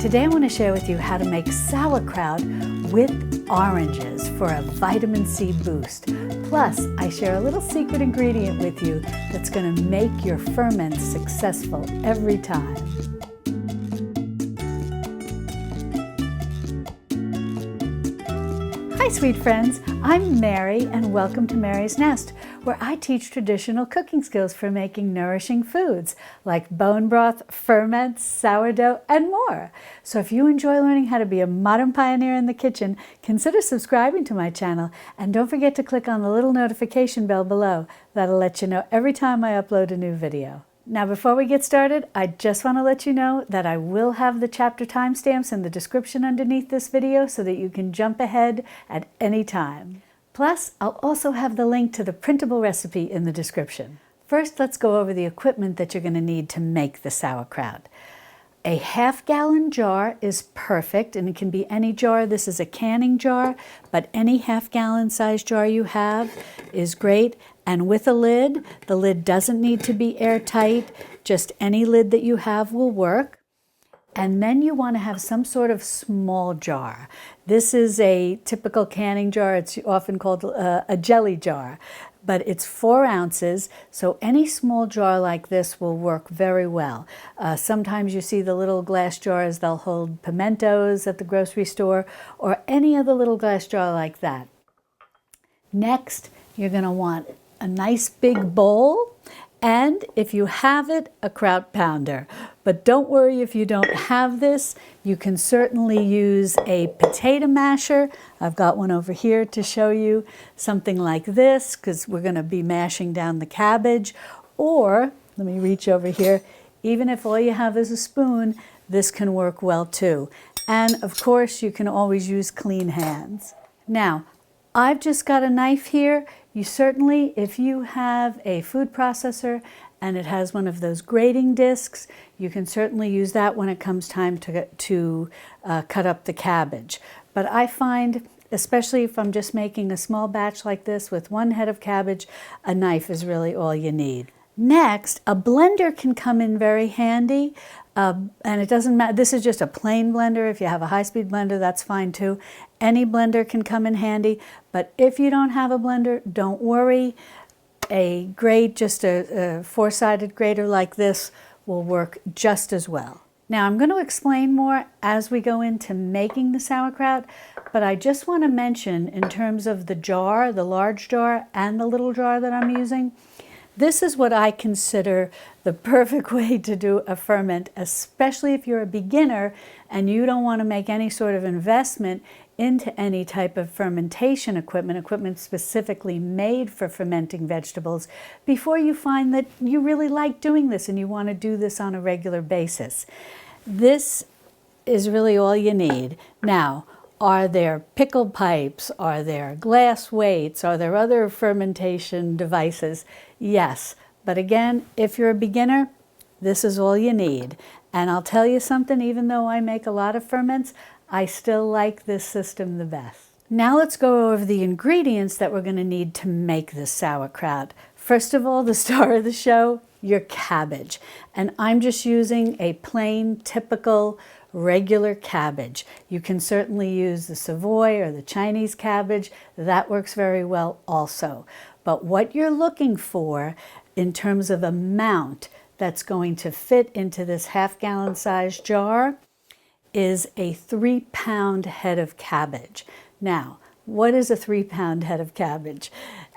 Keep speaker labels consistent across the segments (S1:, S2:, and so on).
S1: Today I want to share with you how to make sauerkraut with oranges for a vitamin C boost. Plus, I share a little secret ingredient with you that's going to make your ferment successful every time. Hi sweet friends, I'm Mary and welcome to Mary's Nest, where I teach traditional cooking skills for making nourishing foods like bone broth, ferments, sourdough, and more. So if you enjoy learning how to be a modern pioneer in the kitchen, consider subscribing to my channel and don't forget to click on the little notification bell below. That'll let you know every time I upload a new video. Now before we get started, I just want to let you know that I will have the chapter timestamps in the description underneath this video so that you can jump ahead at any time. Plus, I'll also have the link to the printable recipe in the description. First, let's go over the equipment that you're going to need to make the sauerkraut. A half-gallon jar is perfect, and it can be any jar. This is a canning jar, but any half-gallon size jar you have is great. And with a lid, the lid doesn't need to be airtight. Just any lid that you have will work. And then you want to have some sort of small jar. This is a typical canning jar. It's often called a jelly jar, but it's 4 ounces. So any small jar like this will work very well. Sometimes you see the little glass jars, they'll hold pimentos at the grocery store or any other little glass jar like that. Next, you're going to want a nice big bowl, and if you have it, a kraut pounder. But don't worry if you don't have this. You can certainly use a potato masher. I've got one over here to show you, something like this, because we're going to be mashing down the cabbage. Or, let me reach over here, even if all you have is a spoon, this can work well too. And of course, you can always use clean hands. Now, I've just got a knife here. You certainly, if you have a food processor and it has one of those grating discs, you can certainly use that when it comes time to cut up the cabbage. But I find, especially if I'm just making a small batch like this with 1 head of cabbage, a knife is really all you need. Next, a blender can come in very handy. And it doesn't matter, this is just a plain blender. If you have a high-speed blender, that's fine too. Any blender can come in handy, but if you don't have a blender, don't worry. A grate, just a 4-sided grater like this, will work just as well. Now I'm going to explain more as we go into making the sauerkraut, but I just want to mention in terms of the jar, the large jar and the little jar that I'm using, this is what I consider the perfect way to do a ferment, especially if you're a beginner and you don't want to make any sort of investment into any type of fermentation equipment specifically made for fermenting vegetables, before you find that you really like doing this and you want to do this on a regular basis. This is really all you need. Now, are there pickle pipes? Are there glass weights? Are there other fermentation devices? Yes, but again, if you're a beginner, this is all you need. And I'll tell you something, even though I make a lot of ferments, I still like this system the best. Now let's go over the ingredients that we're going to need to make this sauerkraut. First of all, the star of the show, your cabbage. And I'm just using a plain, typical, regular cabbage. You can certainly use the Savoy or the Chinese cabbage. That works very well also. But what you're looking for in terms of amount that's going to fit into this half-gallon size jar is a 3-pound head of cabbage. Now, what is a 3-pound head of cabbage?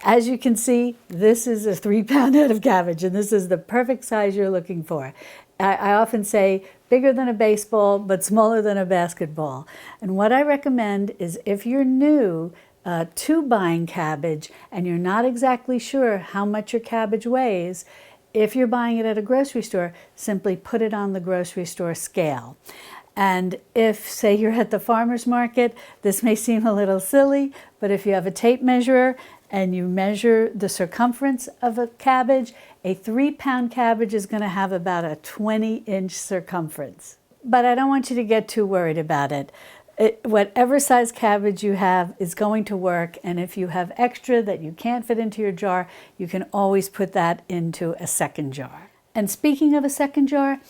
S1: As you can see, this is a 3-pound head of cabbage, and this is the perfect size you're looking for. I often say bigger than a baseball, but smaller than a basketball. And what I recommend is if you're new to buying cabbage and you're not exactly sure how much your cabbage weighs, if you're buying it at a grocery store, simply put it on the grocery store scale. And if, say, you're at the farmer's market, this may seem a little silly, but if you have a tape measure and you measure the circumference of a cabbage, a 3-pound cabbage is going to have about a 20-inch circumference. But I don't want you to get too worried about it. Whatever size cabbage you have is going to work, and if you have extra that you can't fit into your jar, you can always put that into a second jar. And speaking of a second jar,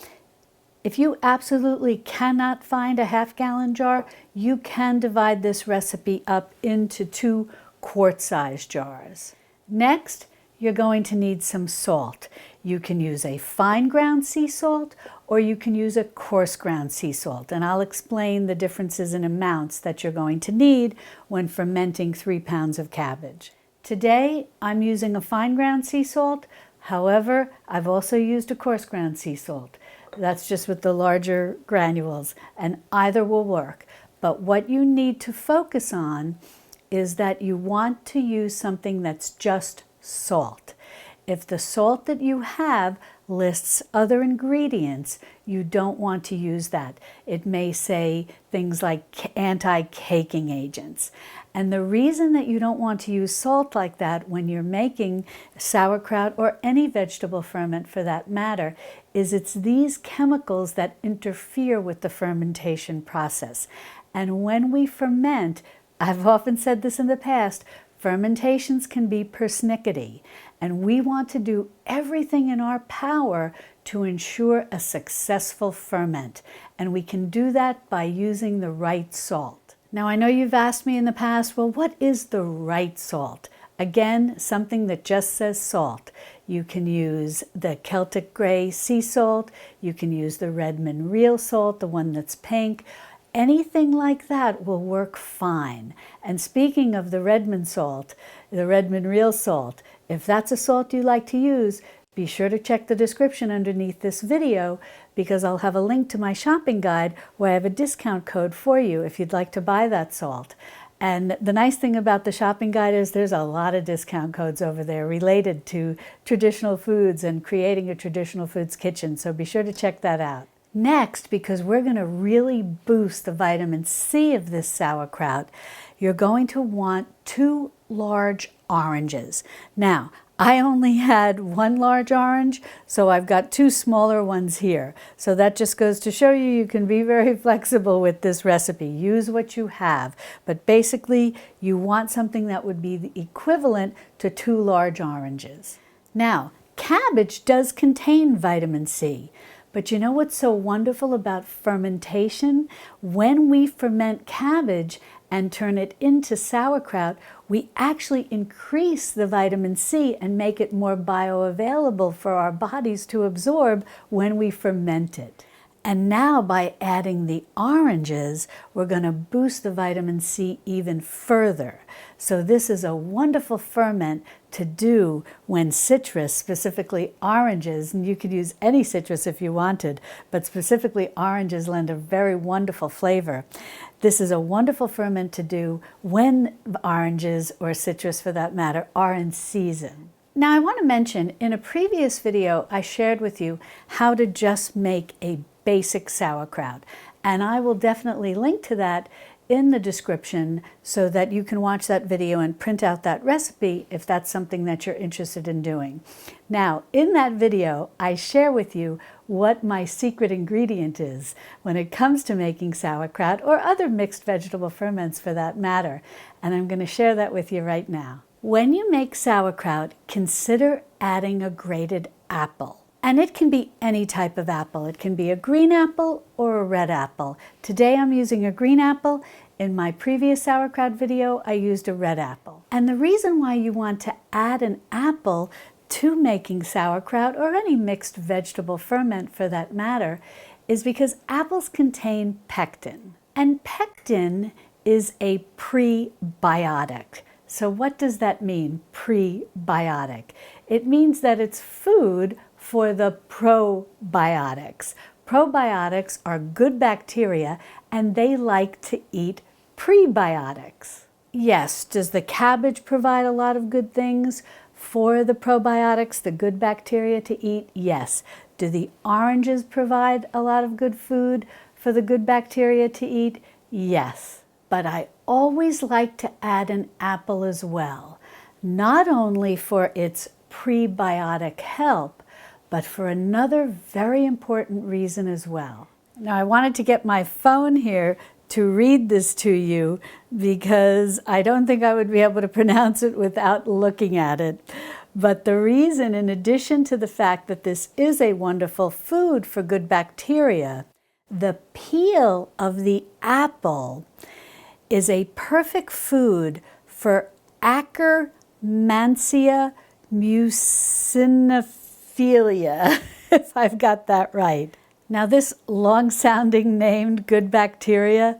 S1: If you absolutely cannot find a half-gallon jar, you can divide this recipe up into 2 quart-sized jars. Next, you're going to need some salt. You can use a fine ground sea salt or you can use a coarse ground sea salt, and I'll explain the differences in amounts that you're going to need when fermenting 3 pounds of cabbage. Today, I'm using a fine ground sea salt. However, I've also used a coarse ground sea salt. That's just with the larger granules, and either will work. But what you need to focus on is that you want to use something that's just salt. If the salt that you have lists other ingredients, you don't want to use that. It may say things like anti-caking agents. And the reason that you don't want to use salt like that when you're making sauerkraut or any vegetable ferment for that matter is it's these chemicals that interfere with the fermentation process. And when we ferment, I've often said this in the past, fermentations can be persnickety, and we want to do everything in our power to ensure a successful ferment. And we can do that by using the right salt. Now, I know you've asked me in the past, well, what is the right salt? Again, something that just says salt. You can use the Celtic Gray sea salt, you can use the Redmond real salt, the one that's pink. Anything like that will work fine. And speaking of the Redmond salt, the Redmond real salt, if that's a salt you like to use, be sure to check the description underneath this video because I'll have a link to my shopping guide where I have a discount code for you if you'd like to buy that salt. And the nice thing about the shopping guide is there's a lot of discount codes over there related to traditional foods and creating a traditional foods kitchen, so be sure to check that out. Next, because we're going to really boost the vitamin C of this sauerkraut, you're going to want 2 large oranges. Now, I only had 1 large orange, so I've got 2 smaller ones here. So that just goes to show you can be very flexible with this recipe. Use what you have. But basically, you want something that would be the equivalent to 2 large oranges. Now, cabbage does contain vitamin C. But you know what's so wonderful about fermentation? When we ferment cabbage and turn it into sauerkraut, we actually increase the vitamin C and make it more bioavailable for our bodies to absorb when we ferment it. And now by adding the oranges, we're going to boost the vitamin C even further. So this is a wonderful ferment to do when citrus, specifically oranges, and you could use any citrus if you wanted, but specifically oranges lend a very wonderful flavor. This is a wonderful ferment to do when oranges, or citrus for that matter, are in season. Now I want to mention, in a previous video I shared with you how to just make a basic sauerkraut, and I will definitely link to that in the description so that you can watch that video and print out that recipe if that's something that you're interested in doing. Now, in that video, I share with you what my secret ingredient is when it comes to making sauerkraut or other mixed vegetable ferments for that matter, and I'm going to share that with you right now. When you make sauerkraut, consider adding a grated apple. And it can be any type of apple. It can be a green apple or a red apple. Today I'm using a green apple. In my previous sauerkraut video, I used a red apple. And the reason why you want to add an apple to making sauerkraut or any mixed vegetable ferment for that matter is because apples contain pectin. And pectin is a prebiotic. So what does that mean, prebiotic? It means that it's food for the probiotics. Probiotics are good bacteria and they like to eat prebiotics. Yes, does the cabbage provide a lot of good things for the probiotics, the good bacteria to eat? Yes. Do the oranges provide a lot of good food for the good bacteria to eat? Yes. But I always like to add an apple as well, not only for its prebiotic help, but for another very important reason as well. Now, I wanted to get my phone here to read this to you because I don't think I would be able to pronounce it without looking at it. But the reason, in addition to the fact that this is a wonderful food for good bacteria, the peel of the apple is a perfect food for Akkermansia Muciniphila, if I've got that right. Now, this long-sounding named good bacteria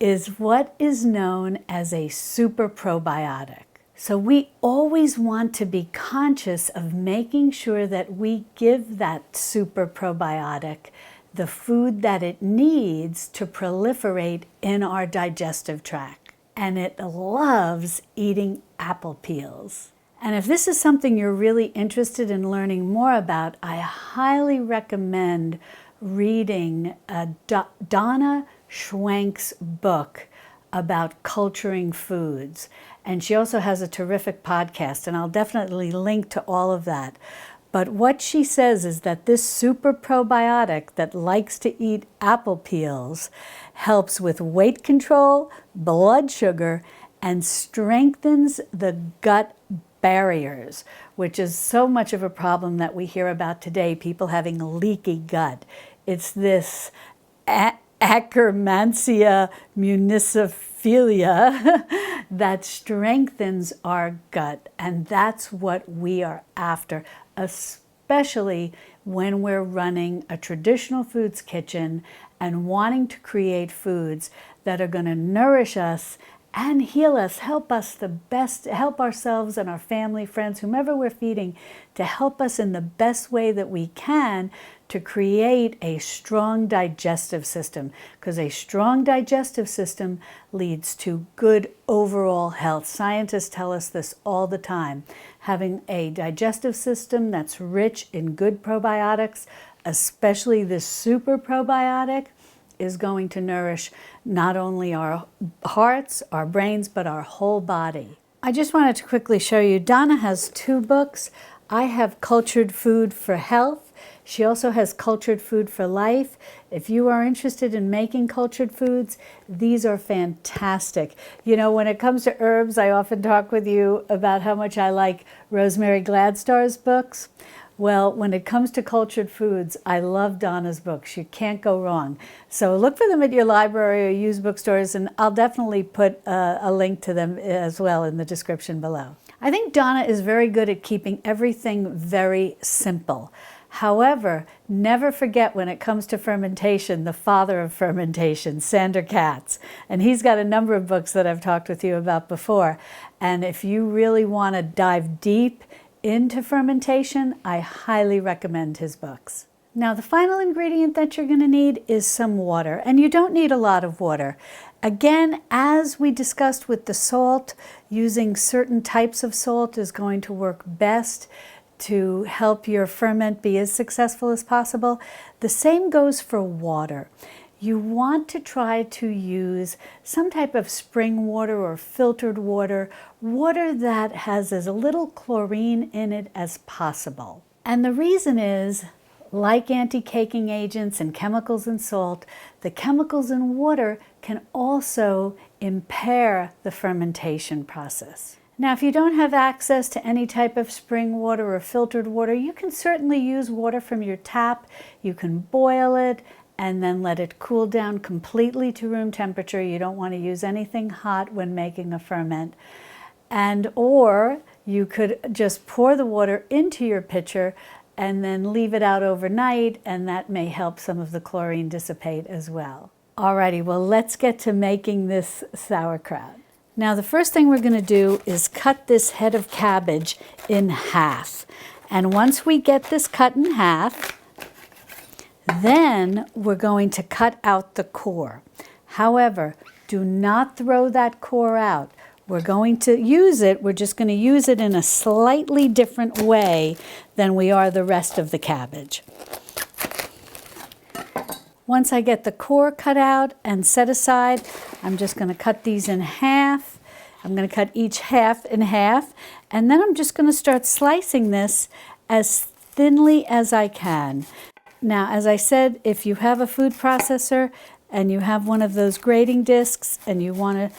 S1: is what is known as a super probiotic. So we always want to be conscious of making sure that we give that super probiotic the food that it needs to proliferate in our digestive tract. And it loves eating apple peels. And if this is something you're really interested in learning more about, I highly recommend reading Donna Schwenk's book about culturing foods. And she also has a terrific podcast, and I'll definitely link to all of that. But what she says is that this super probiotic that likes to eat apple peels helps with weight control, blood sugar, and strengthens the gut barriers, which is so much of a problem that we hear about today, people having a leaky gut. It's this Akkermansia Muciniphila that strengthens our gut, and that's what we are after, especially when we're running a traditional foods kitchen and wanting to create foods that are going to nourish us and heal us, help us the best, help ourselves and our family, friends, whomever we're feeding, to help us in the best way that we can to create a strong digestive system, because a strong digestive system leads to good overall health. Scientists tell us this all the time. Having a digestive system that's rich in good probiotics, especially this super probiotic, is going to nourish not only our hearts, our brains, but our whole body. I just wanted to quickly show you, Donna has 2 books. I have Cultured Food for Health. She also has Cultured Food for Life. If you are interested in making cultured foods, these are fantastic. You know, when it comes to herbs, I often talk with you about how much I like Rosemary Gladstar's books. Well, when it comes to cultured foods, I love Donna's books. You can't go wrong. So look for them at your library or used bookstores, and I'll definitely put a link to them as well in the description below. I think Donna is very good at keeping everything very simple. However, never forget when it comes to fermentation, the father of fermentation, Sander Katz. And he's got a number of books that I've talked with you about before. And if you really want to dive deep into fermentation, I highly recommend his books. Now, the final ingredient that you're going to need is some water, and you don't need a lot of water. Again, as we discussed with the salt, using certain types of salt is going to work best to help your ferment be as successful as possible. The same goes for water. You want to try to use some type of spring water or filtered water, water that has as little chlorine in it as possible. And the reason is, like anti-caking agents and chemicals in salt, the chemicals in water can also impair the fermentation process. Now, if you don't have access to any type of spring water or filtered water, you can certainly use water from your tap. You can boil it and then let it cool down completely to room temperature. You don't want to use anything hot when making a ferment. Or you could just pour the water into your pitcher and then leave it out overnight, and that may help some of the chlorine dissipate as well. Alrighty, well, let's get to making this sauerkraut. Now, the first thing we're going to do is cut this head of cabbage in half. And once we get this cut in half, then we're going to cut out the core. However, do not throw that core out. We're going to use it, we're just going to use it in a slightly different way than we are the rest of the cabbage. Once I get the core cut out and set aside, I'm just going to cut these in half. I'm going to cut each half in half, and then I'm just going to start slicing this as thinly as I can. Now, as I said, if you have a food processor and you have one of those grating discs and you want to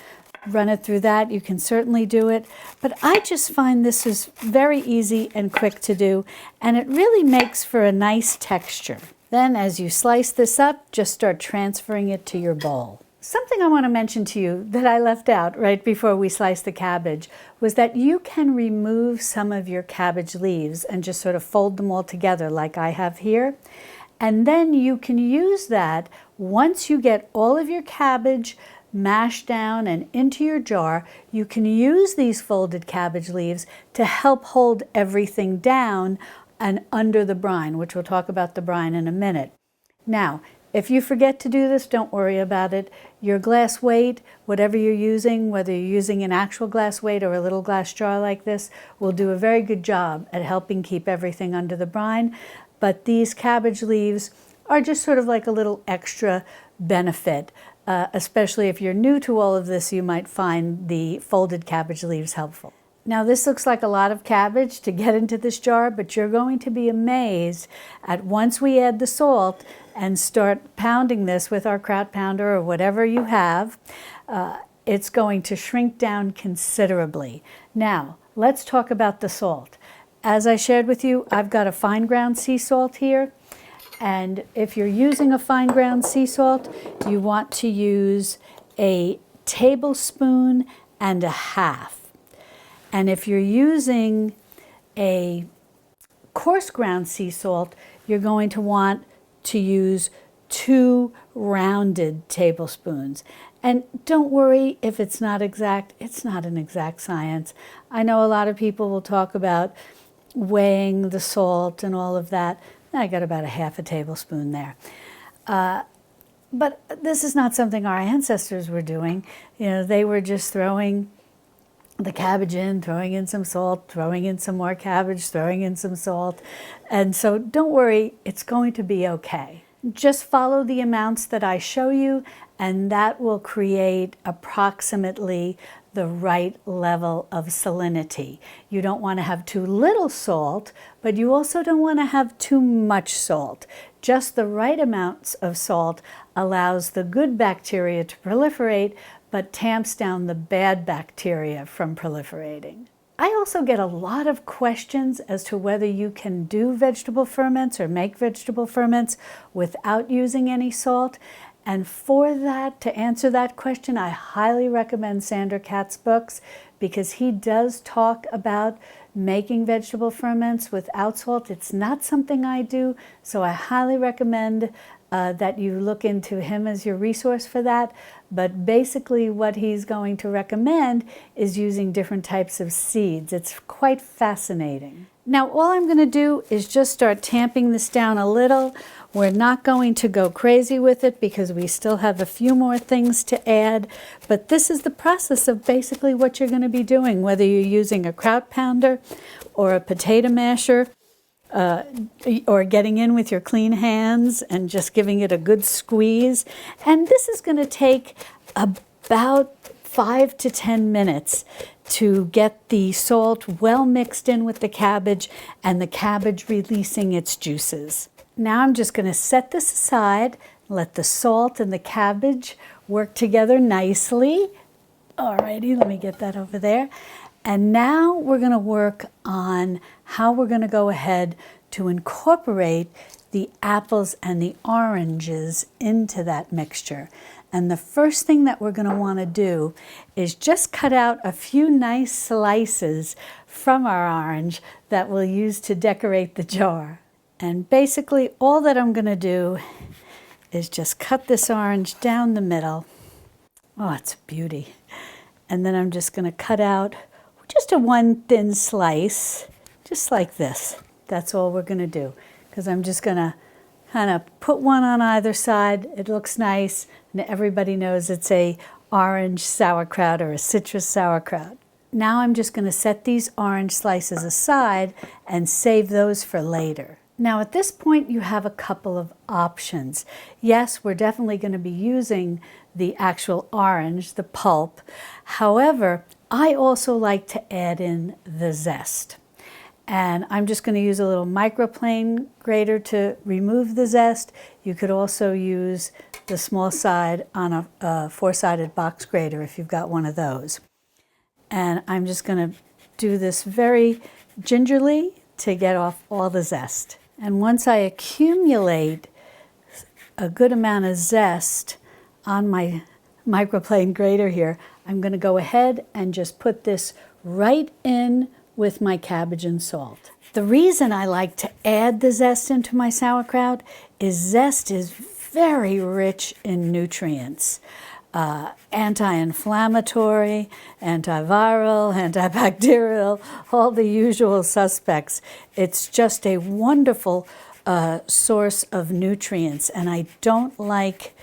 S1: run it through that, you can certainly do it. But I just find this is very easy and quick to do, and it really makes for a nice texture. Then as you slice this up, just start transferring it to your bowl. Something I want to mention to you that I left out right before we sliced the cabbage was that you can remove some of your cabbage leaves and just sort of fold them all together like I have here. And then you can use that once you get all of your cabbage mashed down and into your jar. You can use these folded cabbage leaves to help hold everything down and under the brine, which we'll talk about the brine in a minute. Now, if you forget to do this, don't worry about it. Your glass weight, whatever you're using, whether you're using an actual glass weight or a little glass jar like this, will do a very good job at helping keep everything under the brine. But these cabbage leaves are just sort of like a little extra benefit. Especially if you're new to all of this, you might find the folded cabbage leaves helpful. Now this looks like a lot of cabbage to get into this jar, but you're going to be amazed at once we add the salt and start pounding this with our kraut pounder or whatever you have, it's going to shrink down considerably. Now, let's talk about the salt. As I shared with you, I've got a fine ground sea salt here. And if you're using a fine ground sea salt, you want to use a tablespoon and a half. And if you're using a coarse ground sea salt, you're going to want to use 2 rounded tablespoons. And don't worry if it's not exact. It's not an exact science. I know a lot of people will talk about weighing the salt and all of that. I got about a half a tablespoon there. But this is not something our ancestors were doing. You know, they were just throwing the cabbage in, throwing in some salt, throwing in some more cabbage, throwing in some salt. And so don't worry, it's going to be okay. Just follow the amounts that I show you, and that will create approximately the right level of salinity. You don't want to have too little salt, but you also don't want to have too much salt. Just the right amounts of salt allows the good bacteria to proliferate, but tamps down the bad bacteria from proliferating. I also get a lot of questions as to whether you can do vegetable ferments or make vegetable ferments without using any salt. And for that, to answer that question, I highly recommend Sandor Katz's books, because he does talk about making vegetable ferments without salt. It's not something I do, so I highly recommend that you look into him as your resource for that. But basically what he's going to recommend is using different types of seeds. It's quite fascinating. Now all I'm going to do is just start tamping this down a little. We're not going to go crazy with it because we still have a few more things to add, but this is the process of basically what you're going to be doing, whether you're using a kraut pounder or a potato masher, or getting in with your clean hands and just giving it a good squeeze. And this is going to take about 5 to 10 minutes to get the salt well mixed in with the cabbage and the cabbage releasing its juices. Now I'm just going to set this aside, let the salt and the cabbage work together nicely. Alrighty, let me get that over there. And now we're going to work on how we're going to go ahead to incorporate the apples and the oranges into that mixture. And the first thing that we're going to want to do is just cut out a few nice slices from our orange that we'll use to decorate the jar. And basically all that I'm going to do is just cut this orange down the middle. Oh, it's a beauty. And then I'm just going to cut out just one thin slice, just like this. That's all we're going to do, because I'm just going to kind of put one on either side. It looks nice, and everybody knows it's a orange sauerkraut or a citrus sauerkraut. Now I'm just going to set these orange slices aside and save those for later. Now at this point you have a couple of options. Yes, we're definitely going to be using the actual orange, the pulp. However, I also like to add in the zest. And I'm just going to use a little microplane grater to remove the zest. You could also use the small side on a four-sided box grater if you've got one of those. And I'm just going to do this very gingerly to get off all the zest. And once I accumulate a good amount of zest on my microplane grater here, I'm going to go ahead and just put this right in with my cabbage and salt. The reason I like to add the zest into my sauerkraut is zest is very rich in nutrients. Anti-inflammatory, antiviral, antibacterial, all the usual suspects. It's just a wonderful source of nutrients, and I don't like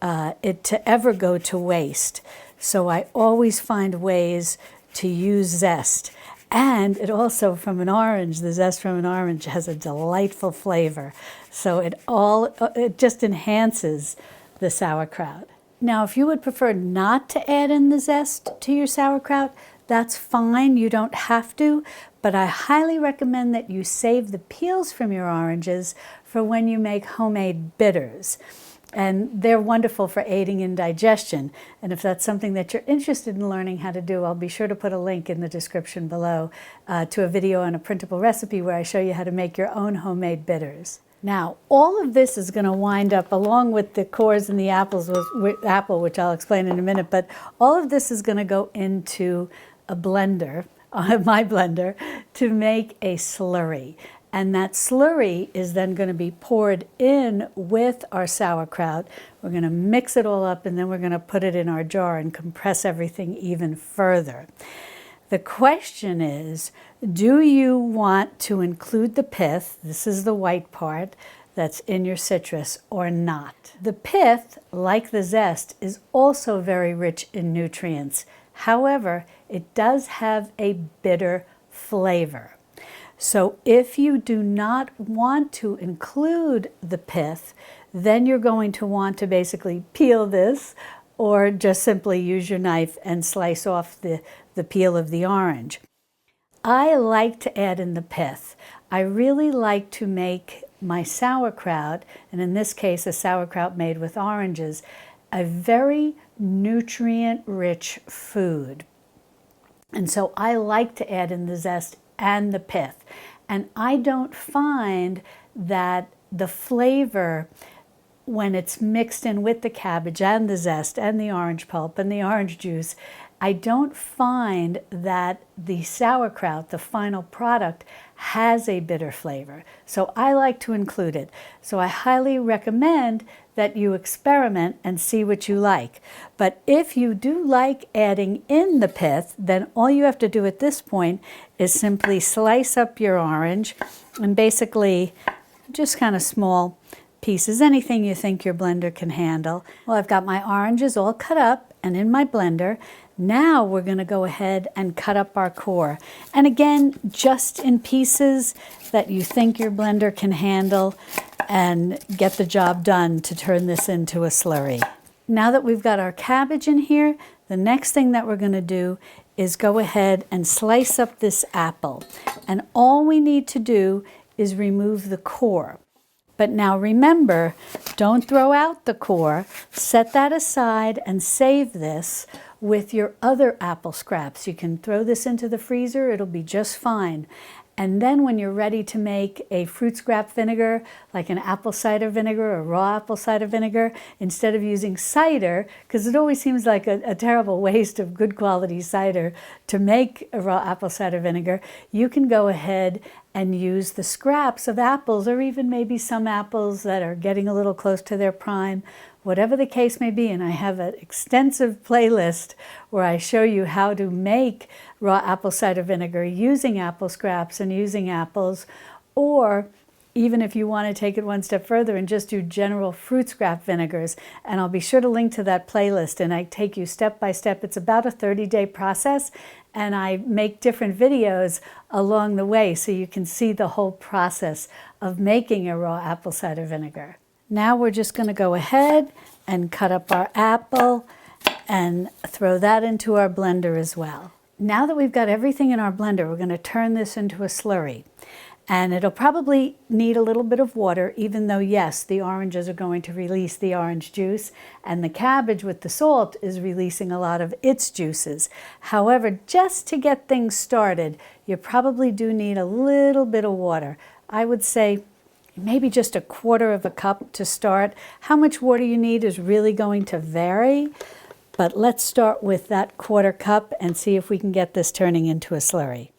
S1: it to ever go to waste. So I always find ways to use zest. And it also, from an orange, the zest from an orange has a delightful flavor. So it just enhances the sauerkraut. Now, if you would prefer not to add in the zest to your sauerkraut, that's fine. You don't have to, but I highly recommend that you save the peels from your oranges for when you make homemade bitters. And they're wonderful for aiding in digestion. And if that's something that you're interested in learning how to do, I'll be sure to put a link in the description below to a video and a printable recipe where I show you how to make your own homemade bitters. Now, all of this is going to wind up, along with the cores and the apple, which I'll explain in a minute, but all of this is going to go into a blender, my blender, to make a slurry. And that slurry is then going to be poured in with our sauerkraut. We're going to mix it all up, and then we're going to put it in our jar and compress everything even further. The question is, do you want to include the pith, this is the white part that's in your citrus, or not? The pith, like the zest, is also very rich in nutrients. However, it does have a bitter flavor. So if you do not want to include the pith, then you're going to want to basically peel this, or just simply use your knife and slice off the peel of the orange. I like to add in the pith. I really like to make my sauerkraut, and in this case a sauerkraut made with oranges, a very nutrient-rich food. And so I like to add in the zest and the pith. And I don't find that the flavor, when it's mixed in with the cabbage and the zest and the orange pulp and the orange juice, I don't find that the sauerkraut, the final product, has a bitter flavor. So I like to include it. So I highly recommend that you experiment and see what you like. But if you do like adding in the pith, then all you have to do at this point is simply slice up your orange, and basically just kind of small pieces, anything you think your blender can handle. Well, I've got my oranges all cut up and in my blender. Now we're going to go ahead and cut up our core. And again, just in pieces that you think your blender can handle, and get the job done to turn this into a slurry. Now that we've got our cabbage in here, the next thing that we're going to do is go ahead and slice up this apple. And all we need to do is remove the core. But now remember, don't throw out the core. Set that aside and save this with your other apple scraps. You can throw this into the freezer, it'll be just fine. And then when you're ready to make a fruit scrap vinegar, like an apple cider vinegar or raw apple cider vinegar, instead of using cider, because it always seems like a terrible waste of good quality cider to make a raw apple cider vinegar, you can go ahead and use the scraps of apples, or even maybe some apples that are getting a little close to their prime, whatever the case may be. And I have an extensive playlist where I show you how to make raw apple cider vinegar using apple scraps and using apples, or even if you want to take it one step further and just do general fruit scrap vinegars. And I'll be sure to link to that playlist, and I take you step by step. It's about a 30-day process, and I make different videos along the way so you can see the whole process of making a raw apple cider vinegar. Now we're just going to go ahead and cut up our apple and throw that into our blender as well. now that we've got everything in our blender, we're going to turn this into a slurry. And it'll probably need a little bit of water, even though, yes, the oranges are going to release the orange juice, and the cabbage with the salt is releasing a lot of its juices. However, just to get things started, you probably do need a little bit of water. I would say maybe just 1/4 cup to start. How much water you need is really going to vary, but let's start with that 1/4 cup and see if we can get this turning into a slurry.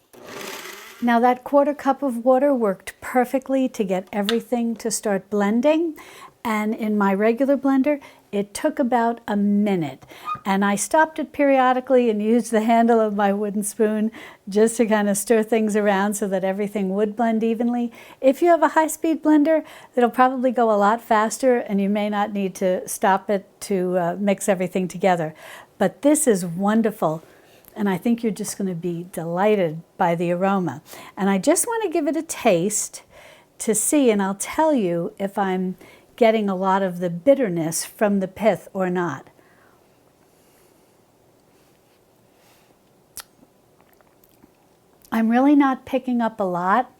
S1: Now that 1/4 cup of water worked perfectly to get everything to start blending, and in my regular blender it took about a minute, and I stopped it periodically and used the handle of my wooden spoon just to kind of stir things around so that everything would blend evenly. If you have a high-speed blender, it'll probably go a lot faster and you may not need to stop it to mix everything together. But this is wonderful. And I think you're just going to be delighted by the aroma. And I just want to give it a taste to see, and I'll tell you if I'm getting a lot of the bitterness from the pith or not. I'm really not picking up a lot.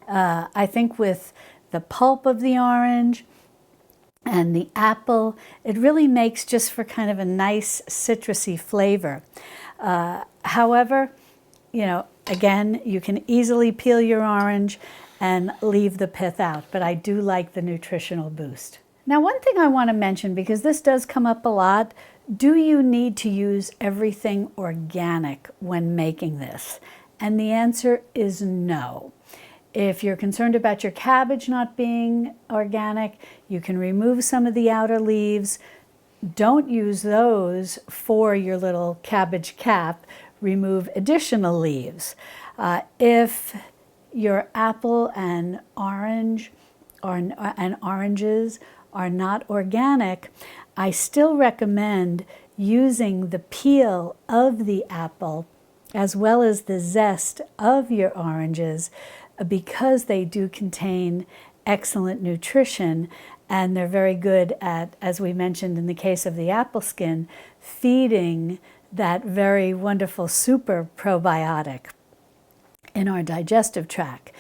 S1: I think with the pulp of the orange and the apple, it really makes just for kind of a nice citrusy flavor. However, you know, again, you can easily peel your orange and leave the pith out, but I do like the nutritional boost. Now, one thing I want to mention, because this does come up a lot, do you need to use everything organic when making this? And the answer is no. If you're concerned about your cabbage not being organic, you can remove some of the outer leaves. Don't use those for your little cabbage cap. Remove additional leaves. If your apple and oranges are not organic, I still recommend using the peel of the apple as well as the zest of your oranges, because they do contain excellent nutrition, and they're very good at, as we mentioned in the case of the apple skin, feeding that very wonderful super probiotic in our digestive tract.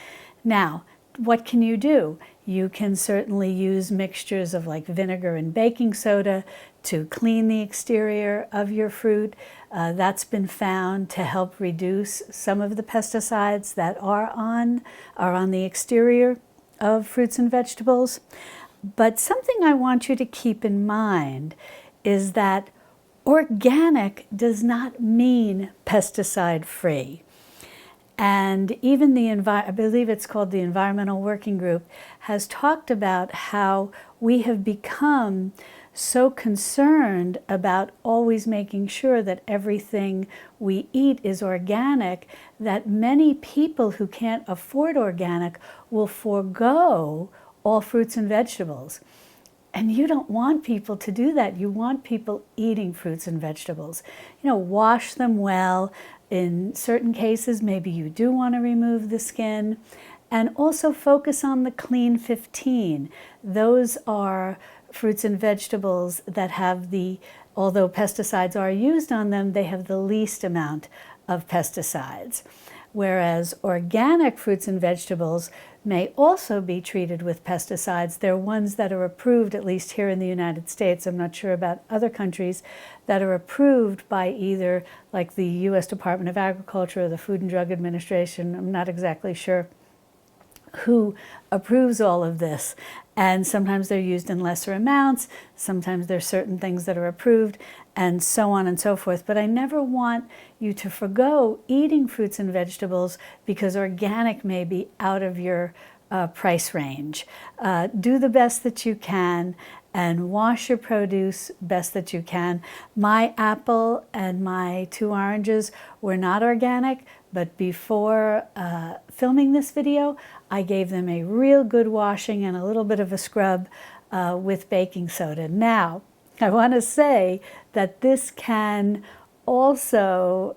S1: Now, what can you do? You can certainly use mixtures of like vinegar and baking soda to clean the exterior of your fruit. That's been found to help reduce some of the pesticides that are on the exterior of fruits and vegetables. But something I want you to keep in mind is that organic does not mean pesticide-free. And even I believe it's called the Environmental Working Group, has talked about how we have become so concerned about always making sure that everything we eat is organic that many people who can't afford organic will forego all fruits and vegetables. And you don't want people to do that. You want people eating fruits and vegetables. You know, wash them well. In certain cases, maybe you do want to remove the skin. And also focus on the Clean 15. Those are fruits and vegetables that have although pesticides are used on them, they have the least amount of pesticides. Whereas organic fruits and vegetables may also be treated with pesticides. They're ones that are approved, at least here in the United States. I'm not sure about other countries, that are approved by either like the U.S. Department of Agriculture or the Food and Drug Administration. I'm not exactly sure who approves all of this. And sometimes they're used in lesser amounts, sometimes there's certain things that are approved, and so on and so forth. But I never want you to forgo eating fruits and vegetables because organic may be out of your price range. Do the best that you can and wash your produce best that you can. My apple and my 2 oranges were not organic, but before filming this video, I gave them a real good washing and a little bit of a scrub with baking soda. Now, I want to say that this can also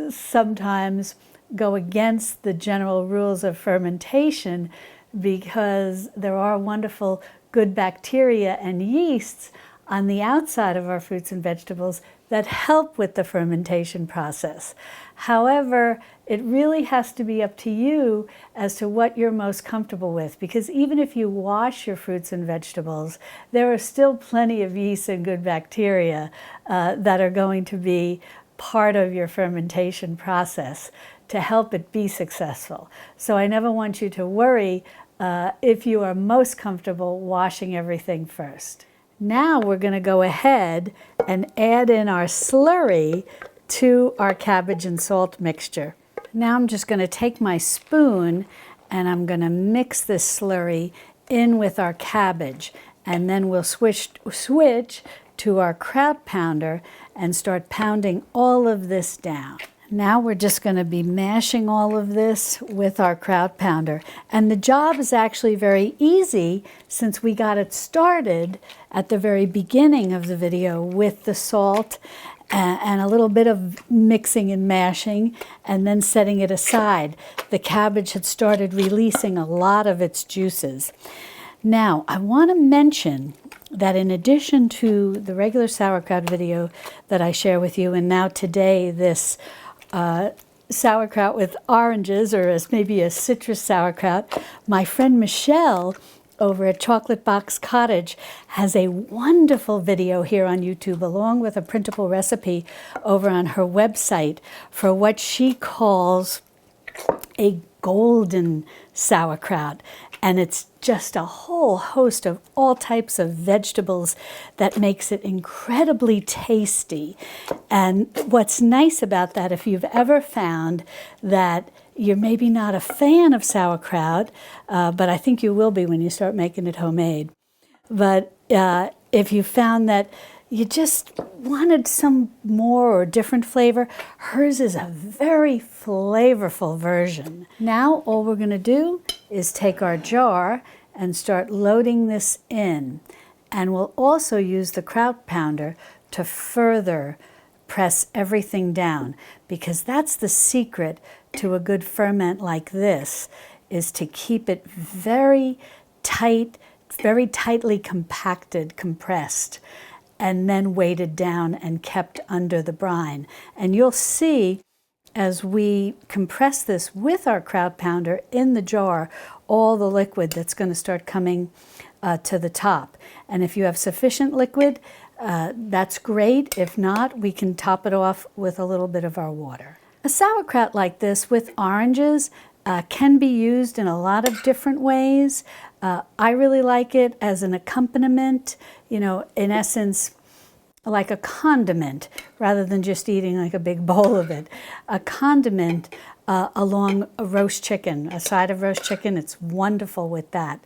S1: sometimes go against the general rules of fermentation because there are wonderful good bacteria and yeasts on the outside of our fruits and vegetables that help with the fermentation process. However, it really has to be up to you as to what you're most comfortable with, because even if you wash your fruits and vegetables, there are still plenty of yeast and good bacteria that are going to be part of your fermentation process to help it be successful. So I never want you to worry if you are most comfortable washing everything first. Now we're going to go ahead and add in our slurry to our cabbage and salt mixture. Now I'm just going to take my spoon and I'm going to mix this slurry in with our cabbage, and then we'll switch to our kraut pounder and start pounding all of this down. Now we're just going to be mashing all of this with our kraut pounder. And the job is actually very easy since we got it started at the very beginning of the video with the salt and a little bit of mixing and mashing and then setting it aside. The cabbage had started releasing a lot of its juices. Now, I want to mention that in addition to the regular sauerkraut video that I share with you, and now today this sauerkraut with oranges, or as maybe a citrus sauerkraut, my friend Michelle over at Chocolate Box Cottage has a wonderful video here on YouTube along with a printable recipe over on her website for what she calls a golden sauerkraut. And it's just a whole host of all types of vegetables that makes it incredibly tasty. And what's nice about that, if you've ever found that you're maybe not a fan of sauerkraut, but I think you will be when you start making it homemade. But if you found that you just wanted some more or different flavor, hers is a very flavorful version. Now all we're going to do is take our jar and start loading this in. And we'll also use the kraut pounder to further press everything down, because that's the secret to a good ferment like this, is to keep it very tight, very tightly compacted, compressed, and then weighted down and kept under the brine. And you'll see as we compress this with our kraut pounder in the jar, all the liquid that's going to start coming to the top. And if you have sufficient liquid, that's great. If not, we can top it off with a little bit of our water. A sauerkraut like this with oranges can be used in a lot of different ways. I really like it as an accompaniment, you know, in essence, like a condiment, rather than just eating like a big bowl of it. A condiment along a roast chicken, a side of roast chicken, it's wonderful with that.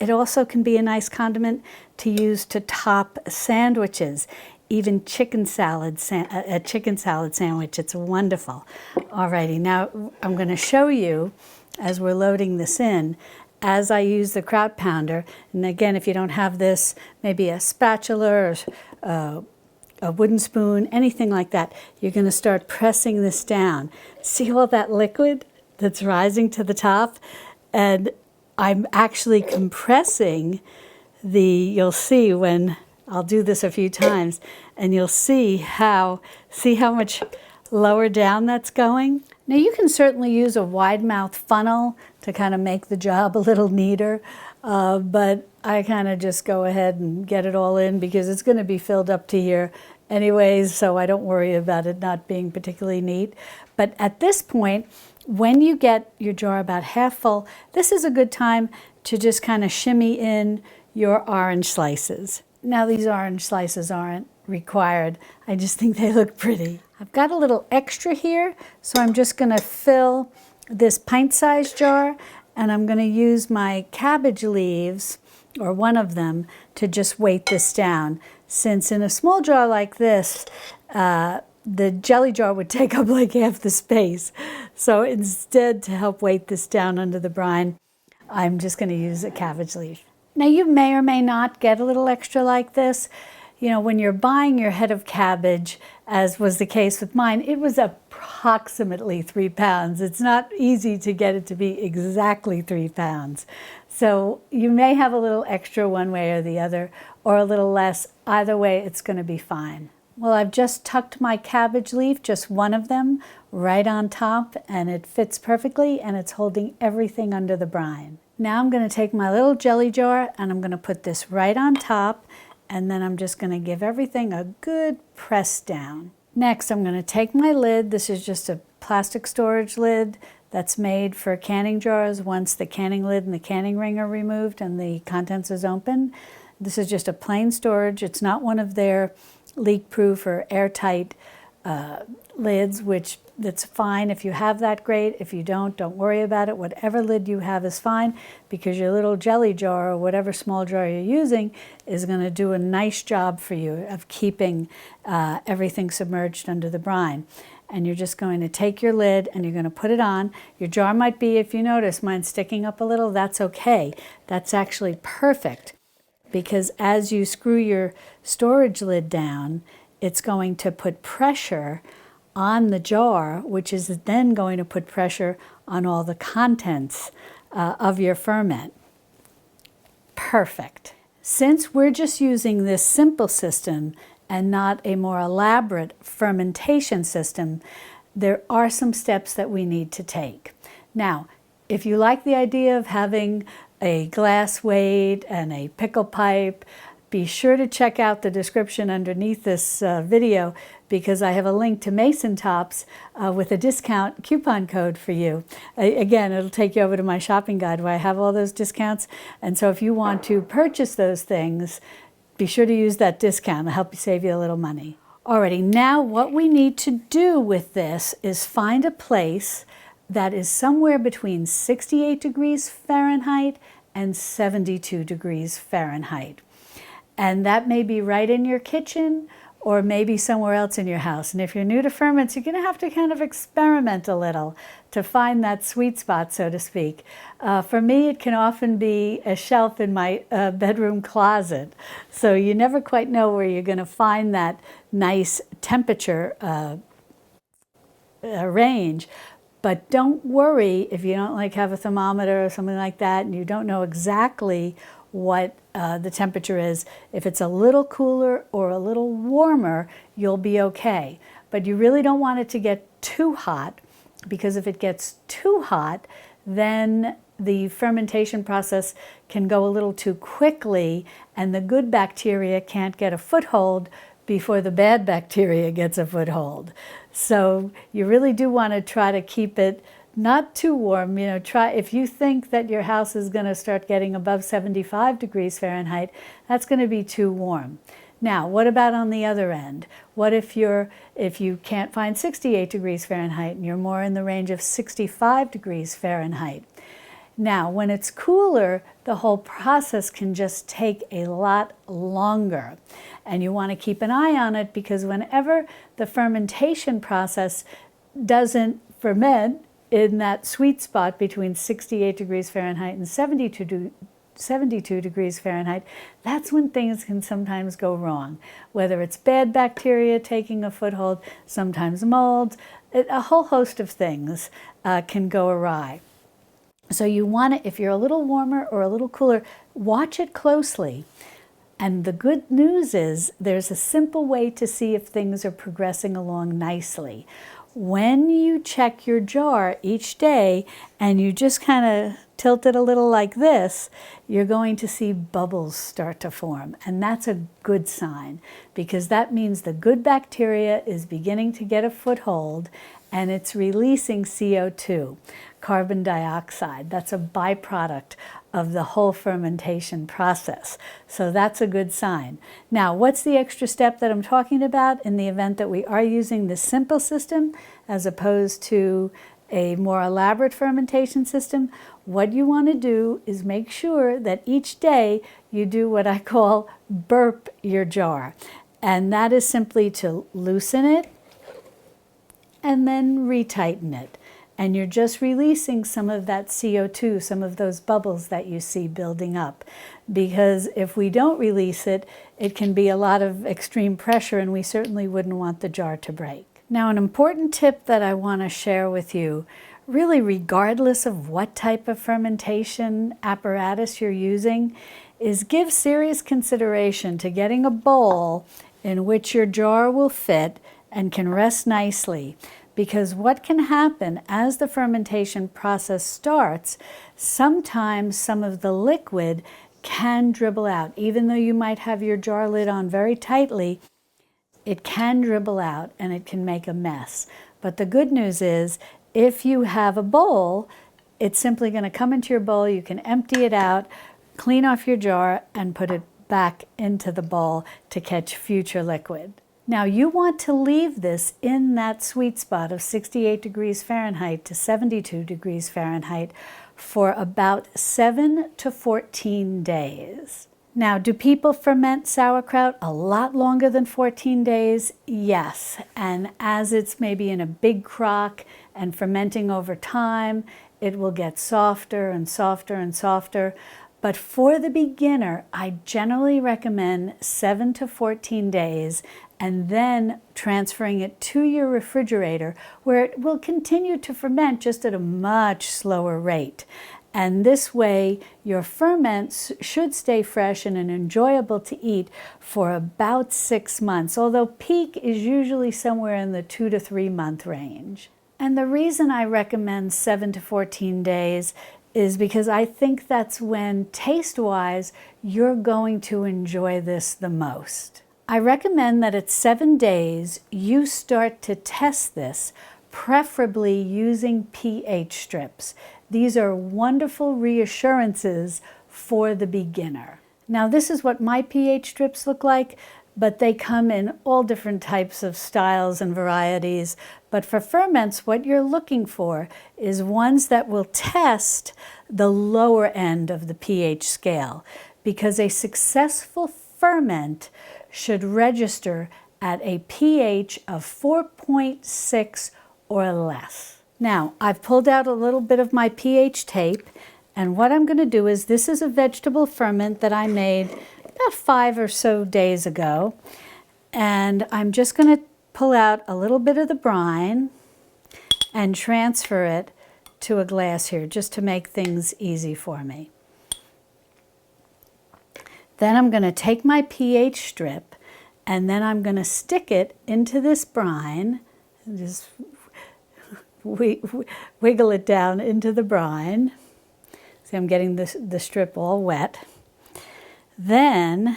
S1: It also can be a nice condiment to use to top sandwiches, even chicken salad, a chicken salad sandwich, it's wonderful. Alrighty, now I'm going to show you as we're loading this in, as I use the kraut pounder. And again, if you don't have this, maybe a spatula or a wooden spoon, anything like that, you're going to start pressing this down. See all that liquid that's rising to the top? And I'm actually compressing you'll see when I'll do this a few times, and you'll see how much lower down that's going. Now you can certainly use a wide mouth funnel to kind of make the job a little neater, but I kind of just go ahead and get it all in because it's going to be filled up to here anyways, so I don't worry about it not being particularly neat. But at this point, when you get your jar about half full, this is a good time to just kind of shimmy in your orange slices. Now these orange slices aren't required, I just think they look pretty. I've got a little extra here, so I'm just going to fill this pint-sized jar, and I'm going to use my cabbage leaves, or one of them, to just weight this down. Since in a small jar like this, the jelly jar would take up like half the space. So instead, to help weight this down under the brine, I'm just going to use a cabbage leaf. Now you may or may not get a little extra like this. You know, when you're buying your head of cabbage, as was the case with mine, it was approximately 3 pounds. It's not easy to get it to be exactly 3 pounds. So you may have a little extra one way or the other, or a little less. Either way, it's going to be fine. Well, I've just tucked my cabbage leaf, just one of them, right on top, and it fits perfectly, and it's holding everything under the brine. Now I'm going to take my little jelly jar, and I'm going to put this right on top, and then I'm just going to give everything a good press down. Next, I'm going to take my lid. This is just a plastic storage lid that's made for canning jars once the canning lid and the canning ring are removed and the contents is open. This is just a plain storage. It's not one of their leak-proof or airtight lids, which that's fine. If you have that, great. If you don't worry about it. Whatever lid you have is fine, because your little jelly jar or whatever small jar you're using is going to do a nice job for you of keeping everything submerged under the brine. And you're just going to take your lid and you're going to put it on. Your jar might be, if you notice, mine sticking up a little. That's okay. That's actually perfect, because as you screw your storage lid down, it's going to put pressure on the jar, which is then going to put pressure on all the contents of your ferment. Perfect. Since we're just using this simple system and not a more elaborate fermentation system, there are some steps that we need to take. Now, if you like the idea of having a glass weight and a pickle pipe, be sure to check out the description underneath this video, because I have a link to Mason Tops with a discount coupon code for you. Again, it'll take you over to my shopping guide where I have all those discounts. And so if you want to purchase those things, be sure to use that discount. It'll help you save you a little money. Alrighty, now what we need to do with this is find a place that is somewhere between 68 degrees Fahrenheit and 72 degrees Fahrenheit. And that may be right in your kitchen or maybe somewhere else in your house. And if you're new to ferments, you're going to have to kind of experiment a little to find that sweet spot, so to speak. For me, it can often be a shelf in my bedroom closet. So you never quite know where you're going to find that nice temperature range. But don't worry if you don't have a thermometer or something like that and you don't know exactly what the temperature is. If it's a little cooler or a little warmer, you'll be okay. But you really don't want it to get too hot, because if it gets too hot, then the fermentation process can go a little too quickly and the good bacteria can't get a foothold before the bad bacteria gets a foothold. So you really do want to try to keep it not too warm. Try, if you think that your house is going to start getting above 75 degrees Fahrenheit, that's going to be too warm. Now, what about on the other end? What if you can't find 68 degrees Fahrenheit and you're more in the range of 65 degrees Fahrenheit? Now, when it's cooler, the whole process can just take a lot longer. And you want to keep an eye on it, because whenever the fermentation process doesn't ferment in that sweet spot between 68 degrees Fahrenheit and 72 degrees Fahrenheit, that's when things can sometimes go wrong. Whether it's bad bacteria taking a foothold, sometimes mold, a whole host of things can go awry. So you want to, if you're a little warmer or a little cooler, watch it closely. And the good news is there's a simple way to see if things are progressing along nicely. When you check your jar each day and you just kind of tilt it a little like this, you're going to see bubbles start to form. And that's a good sign, because that means the good bacteria is beginning to get a foothold and it's releasing CO2, carbon dioxide. That's a byproduct of the whole fermentation process. So that's a good sign. Now, what's the extra step that I'm talking about in the event that we are using this simple system as opposed to a more elaborate fermentation system? What you want to do is make sure that each day you do what I call burp your jar. And that is simply to loosen it and then retighten it. And you're just releasing some of that CO2, some of those bubbles that you see building up. Because if we don't release it, it can be a lot of extreme pressure, and we certainly wouldn't want the jar to break. Now, an important tip that I want to share with you, really regardless of what type of fermentation apparatus you're using, is give serious consideration to getting a bowl in which your jar will fit and can rest nicely. Because what can happen as the fermentation process starts, sometimes some of the liquid can dribble out. Even though you might have your jar lid on very tightly, it can dribble out and it can make a mess. But the good news is, if you have a bowl, it's simply going to come into your bowl. You can empty it out, clean off your jar, and put it back into the bowl to catch future liquid. Now you want to leave this in that sweet spot of 68 degrees Fahrenheit to 72 degrees Fahrenheit for about 7 to 14 days. Now, do people ferment sauerkraut a lot longer than 14 days? Yes, and as it's maybe in a big crock and fermenting over time, it will get softer and softer and softer. But for the beginner, I generally recommend 7 to 14 days and then transferring it to your refrigerator, where it will continue to ferment just at a much slower rate. And this way, your ferments should stay fresh and enjoyable to eat for about 6 months, although peak is usually somewhere in the 2 to 3 month range. And the reason I recommend 7 to 14 days is because I think that's when, taste-wise, you're going to enjoy this the most. I recommend that at 7 days, you start to test this, preferably using pH strips. These are wonderful reassurances for the beginner. Now, this is what my pH strips look like, but they come in all different types of styles and varieties. But for ferments, what you're looking for is ones that will test the lower end of the pH scale, because a successful ferment should register at a pH of 4.6 or less. Now, I've pulled out a little bit of my pH tape, and what I'm going to do is, this is a vegetable ferment that I made about 5 or so days ago, and I'm just going to pull out a little bit of the brine and transfer it to a glass here, just to make things easy for me. Then I'm going to take my pH strip, and then I'm going to stick it into this brine, just wiggle it down into the brine. See, I'm getting the strip all wet. Then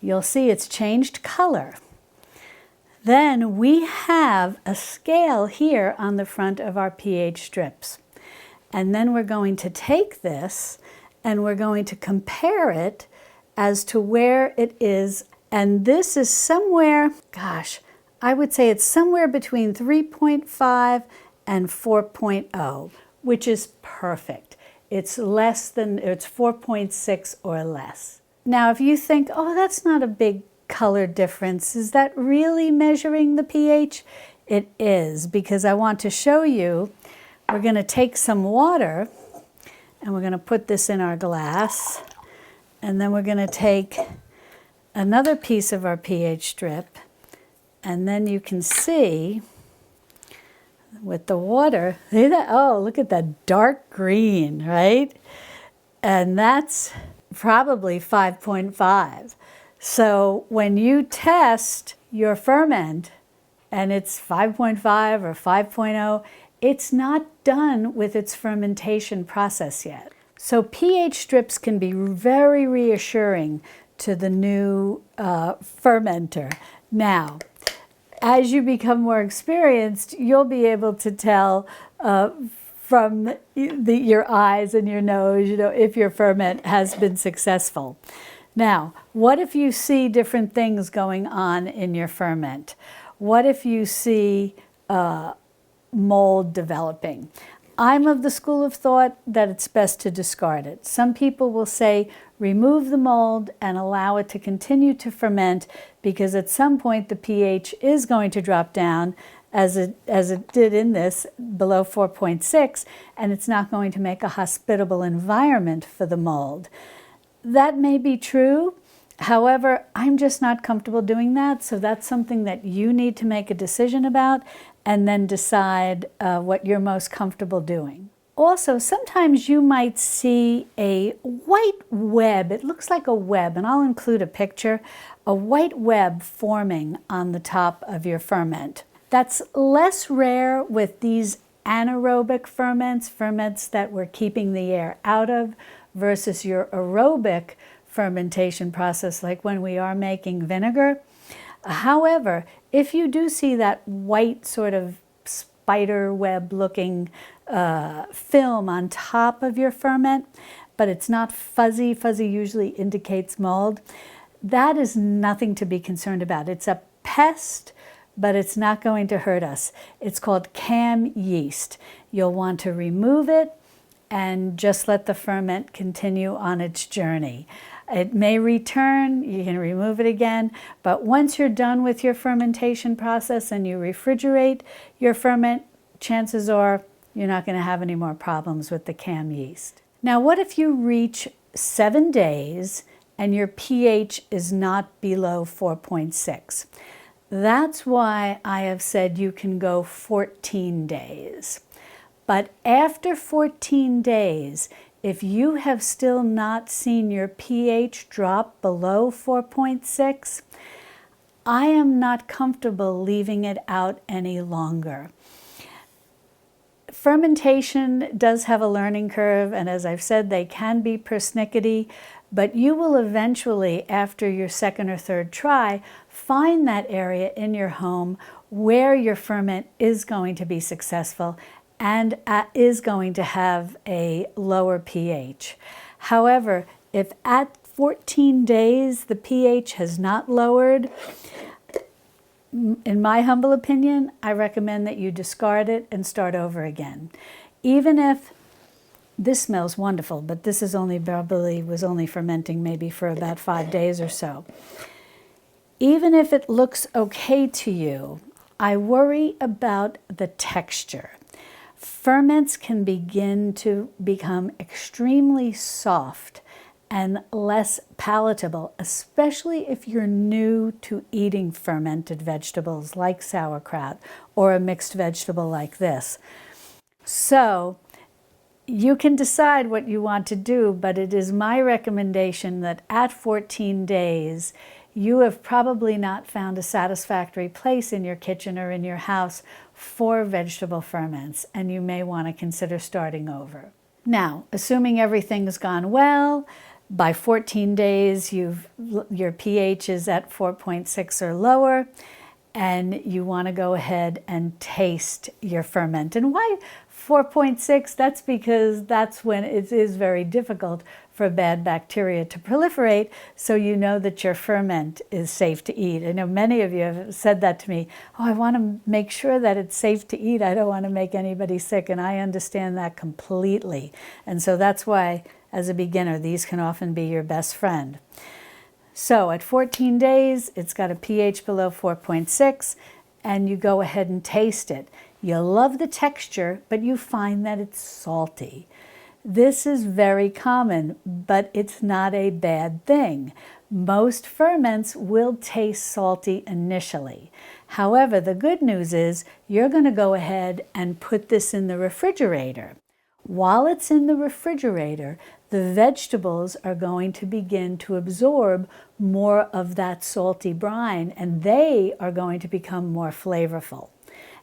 S1: you'll see it's changed color. Then we have a scale here on the front of our pH strips. And then we're going to take this and we're going to compare it as to where it is. And this is somewhere, gosh, I would say it's somewhere between 3.5 and 4.0, which is perfect. It's 4.6 or less. Now, if you think, oh, that's not a big color difference, is that really measuring the pH? It is, because I want to show you, we're going to take some water and we're going to put this in our glass, and then we're going to take another piece of our pH strip, and then you can see with the water, see that? Oh, look at that dark green, right? And that's probably 5.5. So when you test your ferment and it's 5.5 or 5.0, it's not done with its fermentation process yet. So pH strips can be very reassuring to the new fermenter. Now, as you become more experienced, you'll be able to tell from your eyes and your nose, if your ferment has been successful. Now, what if you see different things going on in your ferment? What if you see mold developing? I'm of the school of thought that it's best to discard it. Some people will say, remove the mold and allow it to continue to ferment, because at some point the pH is going to drop down, as it did in this, below 4.6, and it's not going to make a hospitable environment for the mold. That may be true. However, I'm just not comfortable doing that, so that's something that you need to make a decision about and then decide what you're most comfortable doing. also, sometimes you might see a white web. It looks like a web, and I'll include a picture, a white web forming on the top of your ferment. That's less rare with these anaerobic ferments, ferments that we're keeping the air out of, versus your aerobic fermentation process, like when we are making vinegar. However, if you do see that white sort of spider web looking film on top of your ferment, but it's not fuzzy. Fuzzy usually indicates mold. That is nothing to be concerned about. It's a pest, but it's not going to hurt us. It's called Kahm yeast. You'll want to remove it and just let the ferment continue on its journey. It may return, you can remove it again, but once you're done with your fermentation process and you refrigerate your ferment, chances are you're not going to have any more problems with the Kahm yeast. Now, what if you reach 7 days and your pH is not below 4.6? That's why I have said you can go 14 days. But after 14 days, if you have still not seen your pH drop below 4.6, I am not comfortable leaving it out any longer. Fermentation does have a learning curve, and as I've said, they can be persnickety, but you will eventually, after your second or third try, find that area in your home where your ferment is going to be successful and is going to have a lower pH. However, if at 14 days the pH has not lowered, in my humble opinion, I recommend that you discard it and start over again. Even if this smells wonderful, but this is probably was only fermenting maybe for about 5 days or so. Even if it looks okay to you, I worry about the texture. Ferments can begin to become extremely soft and less palatable, especially if you're new to eating fermented vegetables like sauerkraut or a mixed vegetable like this. So you can decide what you want to do, but it is my recommendation that at 14 days, you have probably not found a satisfactory place in your kitchen or in your house for vegetable ferments, and you may want to consider starting over. Now, assuming everything's gone well, by 14 days, your pH is at 4.6 or lower, and you want to go ahead and taste your ferment. And why 4.6? That's because that's when it is very difficult for bad bacteria to proliferate, so you know that your ferment is safe to eat. I know many of you have said that to me, oh, I want to make sure that it's safe to eat. I don't want to make anybody sick, and I understand that completely. And so that's why, as a beginner, these can often be your best friend. So at 14 days, it's got a pH below 4.6, and you go ahead and taste it. You love the texture, but you find that it's salty. This is very common, but it's not a bad thing. Most ferments will taste salty initially. However, the good news is you're going to go ahead and put this in the refrigerator. While it's in the refrigerator, the vegetables are going to begin to absorb more of that salty brine, and they are going to become more flavorful.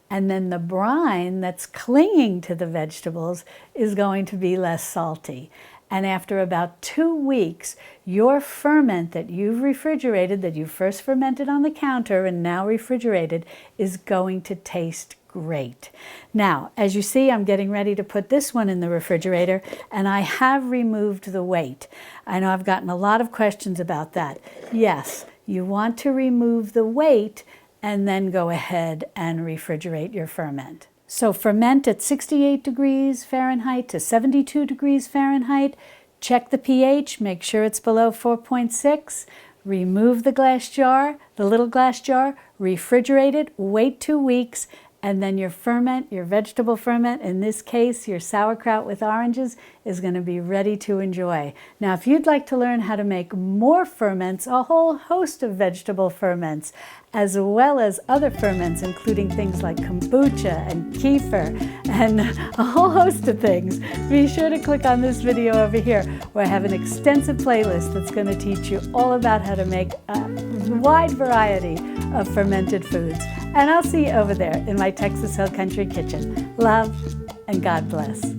S1: And then the brine that's clinging to the vegetables is going to be less salty. And after about 2 weeks, your ferment that you've refrigerated, that you first fermented on the counter and now refrigerated, is going to taste great. Now, as you see, I'm getting ready to put this one in the refrigerator, and I have removed the weight. I know I've gotten a lot of questions about that. Yes, you want to remove the weight and then go ahead and refrigerate your ferment. So ferment at 68 degrees Fahrenheit to 72 degrees Fahrenheit. Check the pH, make sure it's below 4.6. Remove the glass jar, the little glass jar, refrigerate it, wait 2 weeks, And then your ferment, your vegetable ferment, in this case, your sauerkraut with oranges, is going to be ready to enjoy. Now, if you'd like to learn how to make more ferments, a whole host of vegetable ferments, as well as other ferments, including things like kombucha and kefir and a whole host of things, be sure to click on this video over here where I have an extensive playlist that's going to teach you all about how to make a wide variety of fermented foods. And I'll see you over there in my Texas Hill Country kitchen. Love and God bless.